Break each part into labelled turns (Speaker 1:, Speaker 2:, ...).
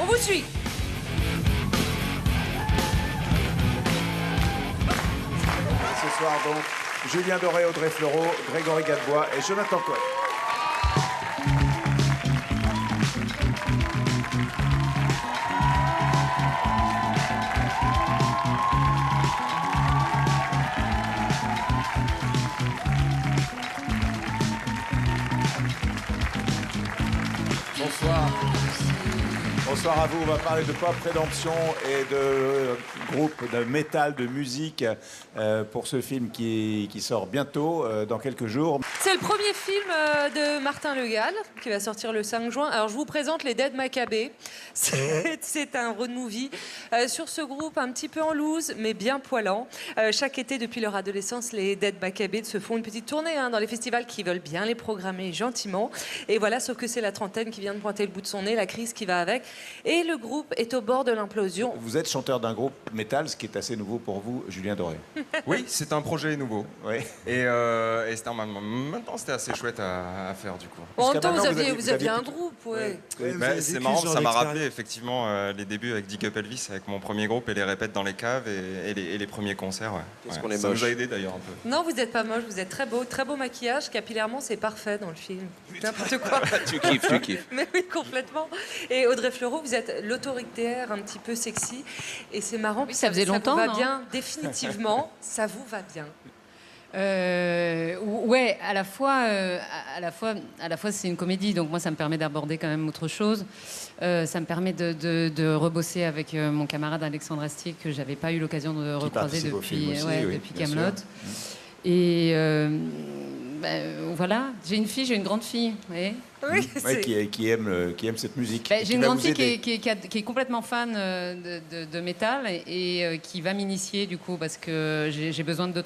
Speaker 1: On vous suit.
Speaker 2: Ce soir, donc, Julien Doré, Audrey Fleurot, Grégory Gadebois et Jonathan Cohen. Bonsoir. Bonsoir à vous. On va parler de Pop Rédemption et de groupe de métal, de musique pour ce film qui sort bientôt, dans quelques jours.
Speaker 1: C'est le premier film de Martin Le Gall qui va sortir le 5 juin. Alors, je vous présente les Dead Maccabées. C'est un road movie sur ce groupe un petit peu en loose, mais bien poilant. Chaque été, depuis leur adolescence, les Dead Maccabées se font une petite tournée dans les festivals qui veulent bien les programmer gentiment. Et voilà, sauf que c'est la trentaine qui vient de pointer le bout de son nez, la crise qui va avec. Et le groupe est au bord de l'implosion.
Speaker 2: Vous êtes chanteur d'un groupe métal, ce qui est assez nouveau pour vous, Julien Doré.
Speaker 3: Oui, c'est un projet nouveau.
Speaker 2: Oui.
Speaker 3: Et c'était en même temps, c'était assez chouette à faire du coup.
Speaker 1: En même
Speaker 2: Jusqu'à
Speaker 1: temps, vous
Speaker 2: maintenant,
Speaker 1: aviez un
Speaker 2: tout-
Speaker 1: groupe, ouais.
Speaker 3: Bah, c'est marrant, ça m'a rappelé effectivement les débuts avec Dick Up Elvis, avec mon premier groupe et les répètes dans les caves et les premiers concerts. Ouais.
Speaker 4: Qu'est-ce qu'on est
Speaker 3: Ça
Speaker 4: moche.
Speaker 3: nous a aidé d'ailleurs un peu.
Speaker 1: Non, vous n'êtes pas moche, vous êtes très beau maquillage. Capillairement, c'est parfait dans le film. N'importe quoi.
Speaker 4: Tu kiffes, tu kiffes.
Speaker 1: Mais oui, complètement. Et Audrey Fleurot, vous êtes l'autoritaire, un petit peu sexy. Et c'est marrant,
Speaker 5: ça faisait longtemps,
Speaker 1: ça vous va
Speaker 5: non
Speaker 1: bien, définitivement, ça vous va bien.
Speaker 5: Ouais, à la fois, c'est une comédie, donc moi, ça me permet d'aborder quand même autre chose. Ça me permet de rebosser avec mon camarade Alexandre Astier, que j'avais pas eu l'occasion de recroiser
Speaker 2: participe au film
Speaker 5: depuis,
Speaker 2: aussi, oui,
Speaker 5: depuis
Speaker 2: bien sûr.
Speaker 5: Kaamelott. Et voilà, j'ai une fille, j'ai une grande fille, vous voyez.
Speaker 1: Oui,
Speaker 2: Ouais, qui aime cette musique.
Speaker 5: J'ai une
Speaker 2: va
Speaker 5: grande
Speaker 2: vous
Speaker 5: fille
Speaker 2: aider.
Speaker 5: qui est complètement fan de métal et qui va m'initier du coup parce que j'ai besoin de deux,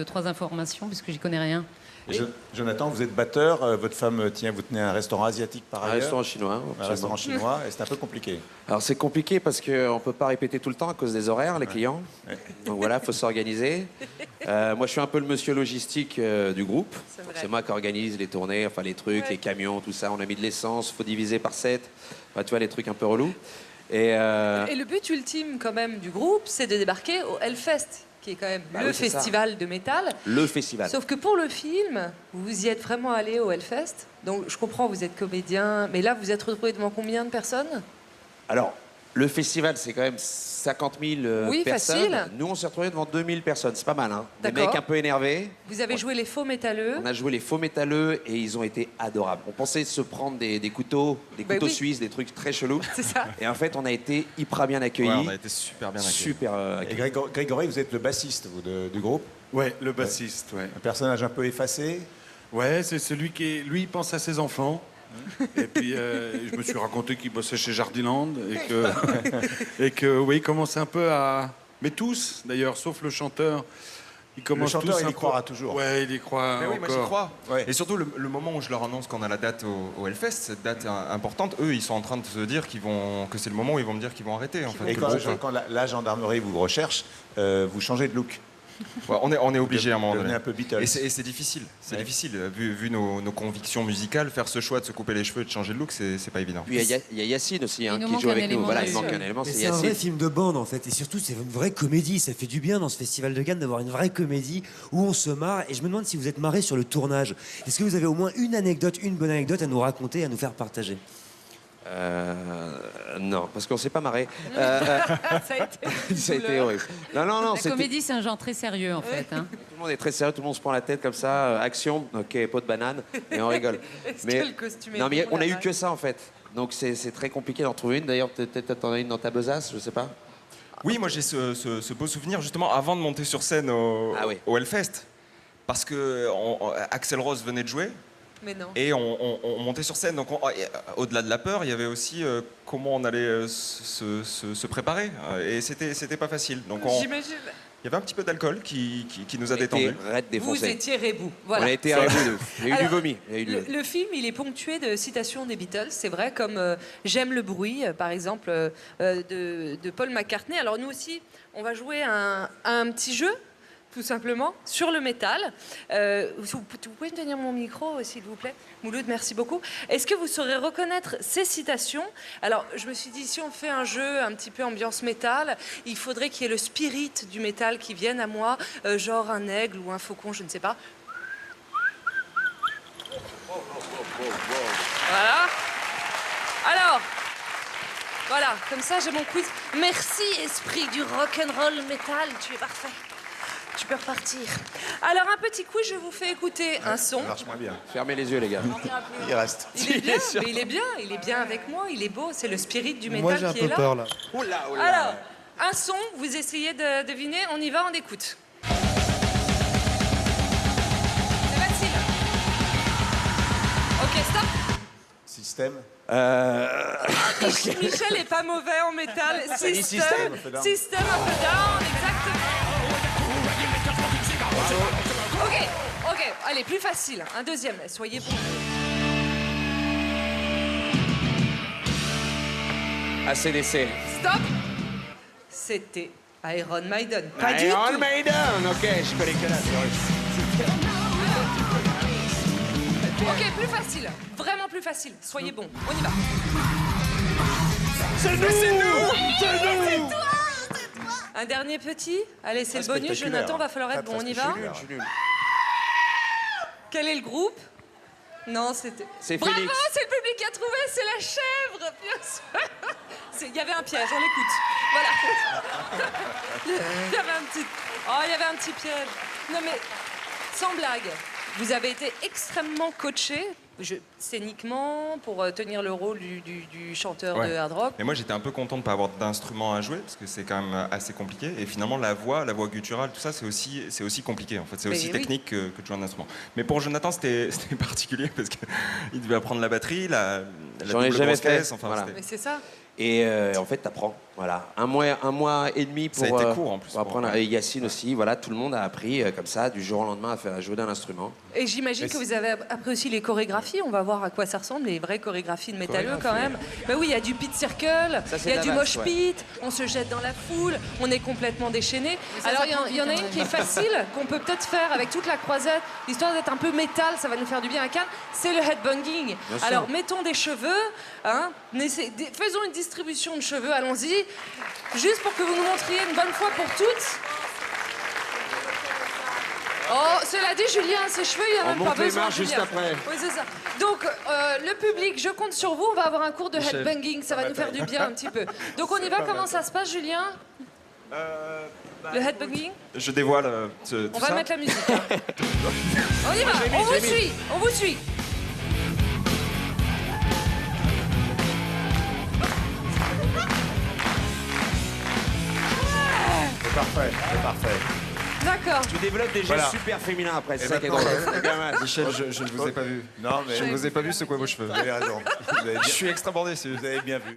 Speaker 5: trois informations puisque j'y connais rien.
Speaker 2: Et Jonathan, vous êtes batteur, votre femme vous tenez un restaurant asiatique par
Speaker 4: Un
Speaker 2: ailleurs.
Speaker 4: restaurant chinois.
Speaker 2: Un
Speaker 4: absolument.
Speaker 2: restaurant chinois, et c'est un peu compliqué.
Speaker 4: Alors c'est compliqué parce qu'on ne peut pas répéter tout le temps à cause des horaires, les clients.
Speaker 2: Ouais.
Speaker 4: Donc voilà, il faut s'organiser. Moi je suis un peu le monsieur logistique du groupe.
Speaker 1: C'est vrai.
Speaker 4: C'est moi qui organise les tournées, enfin les trucs,
Speaker 1: Ouais.
Speaker 4: les camions, tout ça. On a mis de l'essence, faut diviser par 7. Enfin, tu vois, les trucs un peu relous. Et
Speaker 1: Et le but ultime, quand même, du groupe, c'est de débarquer au Hellfest, qui est quand même
Speaker 4: Bah
Speaker 1: le
Speaker 4: oui, c'est ça.
Speaker 1: festival de métal.
Speaker 4: le festival.
Speaker 1: Sauf que pour le film, vous y êtes vraiment allé au Hellfest. Donc, je comprends, vous êtes comédien, mais là, vous êtes retrouvé devant combien de personnes?
Speaker 4: Alors, le festival, c'est quand même 50 000
Speaker 1: Oui,
Speaker 4: personnes.
Speaker 1: facile.
Speaker 4: Nous, on s'est retrouvés devant 2000 personnes. C'est pas mal, hein. Des
Speaker 1: D'accord.
Speaker 4: mecs un peu énervés.
Speaker 1: Vous avez joué les faux métalleux.
Speaker 4: On a joué les faux métalleux et ils ont été adorables. On pensait se prendre des couteaux,
Speaker 1: Bah oui.
Speaker 4: suisses, des trucs très chelous.
Speaker 1: C'est ça.
Speaker 4: Et en fait, on a été hyper bien accueillis.
Speaker 3: Ouais, on a été super bien accueillis.
Speaker 4: Super
Speaker 2: Et
Speaker 4: accueillis.
Speaker 2: Grégory, vous êtes le bassiste vous, du groupe.
Speaker 6: Ouais, le bassiste, ouais.
Speaker 2: Un personnage un peu effacé.
Speaker 6: Ouais, c'est celui lui, il pense à ses enfants. Et puis, je me suis raconté qu'il bossait chez Jardiland et que, oui, il commence un peu à... Mais tous, d'ailleurs, sauf le chanteur. Il commence
Speaker 2: chanteur,
Speaker 6: tous
Speaker 2: il
Speaker 6: un
Speaker 2: y
Speaker 6: peu-
Speaker 2: croira toujours.
Speaker 6: Ouais, il y croit
Speaker 3: Mais oui, moi j'y
Speaker 6: encore.
Speaker 3: crois.
Speaker 2: Ouais.
Speaker 3: Et surtout, le moment où je leur annonce qu'on a la date au Hellfest, cette date importante, eux, ils sont en train de se dire que c'est le moment où ils vont me dire qu'ils vont arrêter. En fait,
Speaker 2: Et
Speaker 3: que
Speaker 2: quand,
Speaker 3: le groupe-
Speaker 2: quand la gendarmerie vous recherche, vous changez de look.
Speaker 3: Ouais, on est obligé à un moment
Speaker 2: Devenez
Speaker 3: donné.
Speaker 2: un peu Beatles.
Speaker 3: Et c'est difficile. C'est
Speaker 2: Ouais.
Speaker 3: difficile. Vu nos convictions musicales, faire ce choix de se couper les cheveux et de changer de look, c'est pas évident.
Speaker 4: Puis il y a Yacine aussi, hein,
Speaker 5: Il nous
Speaker 4: qui
Speaker 5: manque
Speaker 4: joue
Speaker 5: un
Speaker 4: avec nous.
Speaker 5: élément
Speaker 4: Voilà,
Speaker 5: de
Speaker 4: il manque
Speaker 5: jeu.
Speaker 4: un élément,
Speaker 7: Mais
Speaker 4: c'est
Speaker 7: c'est un vrai
Speaker 4: Yacine.
Speaker 7: film de bande en fait, et surtout c'est une vraie comédie. Ça fait du bien dans ce festival de Cannes d'avoir une vraie comédie où on se marre. Et je me demande si vous êtes marré sur le tournage. Est-ce que vous avez au moins une bonne anecdote à nous raconter, à nous faire partager?
Speaker 4: Non, parce qu'on s'est pas marré.
Speaker 1: Ça a été une
Speaker 4: Ça a été
Speaker 1: douleur.
Speaker 4: horrible. Non,
Speaker 5: La
Speaker 4: c'était...
Speaker 5: comédie, c'est un genre très sérieux en fait. Hein.
Speaker 4: Tout le monde est très sérieux, tout le monde se prend la tête comme ça. Action, ok, pot de banane, et on rigole.
Speaker 1: Est-ce que le costume est
Speaker 4: non, mais
Speaker 1: bon,
Speaker 4: on a
Speaker 1: la
Speaker 4: eu
Speaker 1: vache
Speaker 4: que ça en fait. Donc c'est très compliqué d'en trouver une. D'ailleurs, peut-être t'en as une dans ta besace, je sais pas.
Speaker 3: Oui, moi j'ai ce beau souvenir justement avant de monter sur scène
Speaker 4: Ah oui.
Speaker 3: au Hellfest. Parce que Axl Rose venait de jouer
Speaker 1: Mais non.
Speaker 3: et on montait sur scène. Donc au-delà de la peur, il y avait aussi comment on allait se préparer. Et c'était pas facile. Donc
Speaker 1: J'imagine.
Speaker 3: il y avait un petit peu d'alcool qui nous a
Speaker 4: On était
Speaker 3: détendus.
Speaker 4: raide
Speaker 1: Vous
Speaker 4: défoncés.
Speaker 1: étiez rebou.
Speaker 4: On
Speaker 1: Voilà.
Speaker 4: a été à bout. Il y a eu du
Speaker 1: Alors,
Speaker 4: vomi. Il y a eu
Speaker 1: Le film, il est ponctué de citations des Beatles, c'est vrai, comme J'aime le bruit, par exemple, de Paul McCartney. Alors nous aussi, on va jouer un petit jeu. tout simplement, sur le métal. Vous pouvez me tenir mon micro, s'il vous plaît? Mouloud, merci beaucoup. Est-ce que vous saurez reconnaître ces citations? Alors, je me suis dit, si on fait un jeu un petit peu ambiance métal, il faudrait qu'il y ait le spirit du métal qui vienne à moi, genre un aigle ou un faucon, je ne sais pas. Voilà. Alors, voilà, comme ça j'ai mon quiz. Merci, esprit du rock'n'roll métal, tu es parfait. Tu peux repartir. Alors, un petit quiz, je vous fais écouter un son.
Speaker 2: Ça marche moins bien.
Speaker 4: Fermez les yeux, les gars.
Speaker 2: Il reste.
Speaker 1: Il est bien, mais il est bien avec moi, il est beau, c'est le spirit du métal
Speaker 8: Moi, j'ai un
Speaker 1: qui est
Speaker 8: peu
Speaker 1: là.
Speaker 8: peur, là.
Speaker 1: Alors, un son, vous essayez de deviner, on y va, on écoute. C'est facile. Ok, stop.
Speaker 2: Système.
Speaker 1: Michel est pas mauvais en métal. System of a Down, exactement. Ok, allez, plus facile. Un deuxième, soyez bons.
Speaker 4: ACDC.
Speaker 1: Stop. C'était Iron Maiden. Pas du
Speaker 4: Iron
Speaker 1: tout.
Speaker 4: Maiden, ok, je connais que la
Speaker 1: Ok, plus facile. Vraiment plus facile. Soyez bons. On y va.
Speaker 4: C'est nous.
Speaker 1: Un dernier petit. Allez, c'est le bonus.
Speaker 2: spectaculaire.
Speaker 1: Jonathan, va falloir être bon. On y va.
Speaker 4: Je suis nul.
Speaker 1: Quel est le groupe? Non, c'était...
Speaker 4: C'est
Speaker 1: Bravo,
Speaker 4: Phoenix.
Speaker 1: c'est le public qui a trouvé, c'est la chèvre, bien sûr. Il y avait un piège, on l'écoute. Voilà. Il y avait un petit... Oh, il y avait un petit piège. Non mais, sans blague, vous avez été extrêmement coaché, scéniquement, pour tenir le rôle du chanteur
Speaker 3: Ouais.
Speaker 1: de hard rock.
Speaker 3: Mais moi, j'étais un peu content de ne pas avoir d'instrument à jouer, parce que c'est quand même assez compliqué. Et finalement, la voix gutturale, tout ça, c'est aussi compliqué. En fait, c'est
Speaker 1: Mais
Speaker 3: aussi
Speaker 1: oui.
Speaker 3: technique que de jouer un instrument. Mais pour Jonathan, c'était particulier, parce qu'il devait apprendre la batterie, la
Speaker 4: J'en ai
Speaker 3: double
Speaker 4: jamais
Speaker 3: grosse
Speaker 4: fait,
Speaker 3: caisse, enfin,
Speaker 4: voilà.
Speaker 3: c'était-
Speaker 1: Mais c'est ça.
Speaker 4: Et en fait, t'apprends. Voilà. Un mois et demi pour,
Speaker 3: Ça a été court, en plus,
Speaker 4: pour apprendre. Et Yacine aussi. Voilà, tout le monde a appris comme ça, du jour au lendemain, à jouer d'un instrument.
Speaker 1: Et j'imagine que vous avez appris aussi les chorégraphies. On va voir à quoi ça ressemble, les vraies chorégraphies de métalleux quand même. Mais oui, il y a du pit circle,
Speaker 4: Ça, c'est
Speaker 1: il y a
Speaker 4: de
Speaker 1: du
Speaker 4: la
Speaker 1: mosh
Speaker 4: base,
Speaker 1: pit, on se jette dans la foule, on est complètement déchaîné. Alors il y en a une qui est facile, qu'on peut peut-être faire avec toute la croisette, histoire d'être un peu métal, ça va nous faire du bien à Cannes, c'est le headbanging.
Speaker 4: Bien sûr.
Speaker 1: Alors mettons des cheveux, hein, faisons une distribution de cheveux, allons-y, juste pour que vous nous montriez une bonne fois pour toutes. Oh, cela dit, Julien, ses cheveux, il n'y a
Speaker 4: On
Speaker 1: même pas
Speaker 4: monte les
Speaker 1: besoin.
Speaker 4: marches juste
Speaker 1: Julien.
Speaker 4: après.
Speaker 1: Oui, c'est ça. Donc, le public, je compte sur vous. On va avoir un cours de headbanging. Ça va nous faire du bien un petit peu. Donc, on y va. Comment ça se passe, Julien? Le headbanging?
Speaker 3: Je dévoile tout
Speaker 1: On va
Speaker 3: ça.
Speaker 1: mettre la musique. Hein. On y va. On vous suit. On vous suit.
Speaker 2: C'est parfait, c'est parfait.
Speaker 1: D'accord.
Speaker 4: Tu développes des gestes
Speaker 2: Voilà.
Speaker 4: super féminins après, c'est
Speaker 2: Et
Speaker 4: ça qui est
Speaker 2: maintenant,
Speaker 4: drôle. C'est pas mal.
Speaker 3: Michel, je ne vous ai pas vu.
Speaker 2: Non, mais
Speaker 3: Je ne vous ai pas vu secouer vos cheveux.
Speaker 2: vous avez raison. Vous avez
Speaker 3: Je suis extra bordé, c'est...
Speaker 2: vous avez bien vu.